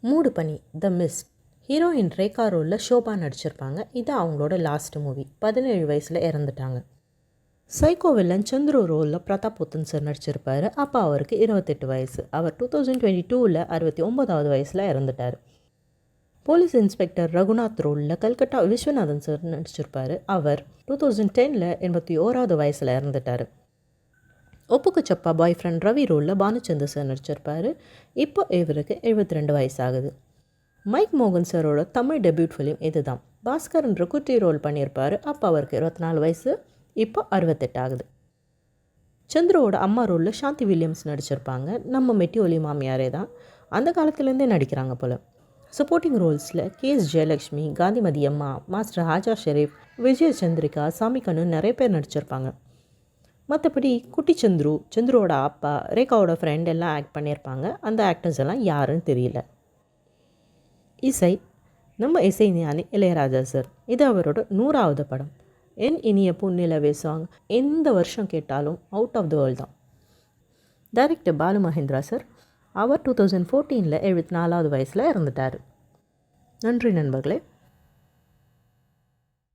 மூடு பனி த mist. Heroine Rekha ரோலில் ஷோபா நடிச்சிருப்பாங்க. இது அவங்களோட லாஸ்ட் மூவி. 17 வயசில் இறந்துட்டாங்க. சைக்கோ வில்லன் சந்துரு ரோலில் பிரதாப் போத்தன் சார் நடிச்சிருப்பார். அப்போ அவருக்கு 28 வயசு. அவர் 2022 69வது வயசில் இறந்துட்டார். போலீஸ் இன்ஸ்பெக்டர் ரகுநாத் ரோலில் கல்கட்டா விஸ்வநாதன் சார் நடிச்சிருப்பார். அவர் 2010 81வது வயசில் இறந்துட்டார். ஒப்புக்கு சப்பா பாய் ஃப்ரெண்ட் ரவி ரோலில் பானுச்சந்தர் சார் நடிச்சிருப்பார். இப்போ இவருக்கு 72 வயசு ஆகுது. மைக் மோகன் சாரோட தமிழ் டெபியூட் ஃபிலிம் இது தான். பாஸ்கரன் குட்டி ரோல் பண்ணியிருப்பார். அப்போ அவருக்கு 24 வயசு. இப்போ 68 ஆகுது. சந்துருவோட அம்மா ரோலில் சாந்தி வில்லியம்ஸ் நடிச்சிருப்பாங்க. நம்ம மெட்டி ஒலி மாமியாரே தான். அந்த காலத்துலேருந்தே நடிக்கிறாங்க போல். சப்போர்ட்டிங் ரோல்ஸில் கேஎஸ் ஜெயலக்ஷ்மி, காந்திமதி அம்மா, மாஸ்டர் ஹாஜா ஷெரீஃப், விஜய சந்திரிகா, சாமிகண்ணு நிறைய பேர் நடிச்சிருப்பாங்க. மற்றபடி குட்டி சந்துருவோட அப்பா, ரேகாவோட ஃப்ரெண்ட் எல்லாம் ஆக்ட் பண்ணியிருப்பாங்க. அந்த ஆக்டர்ஸ் எல்லாம் யாருன்னு தெரியல. இசை நம்ம இசை ஞானி இளையராஜா சார். இது அவரோட 100வது படம். என் இனிய பொன்னிலவே சாங் எந்த வருஷம் கேட்டாலும் அவுட் ஆஃப் த வேர்ல்ட் தான். Director Balu Mahendra sir. அவர் 2014 74வது வயசில் இறந்துட்டார். நன்றி நண்பர்களே.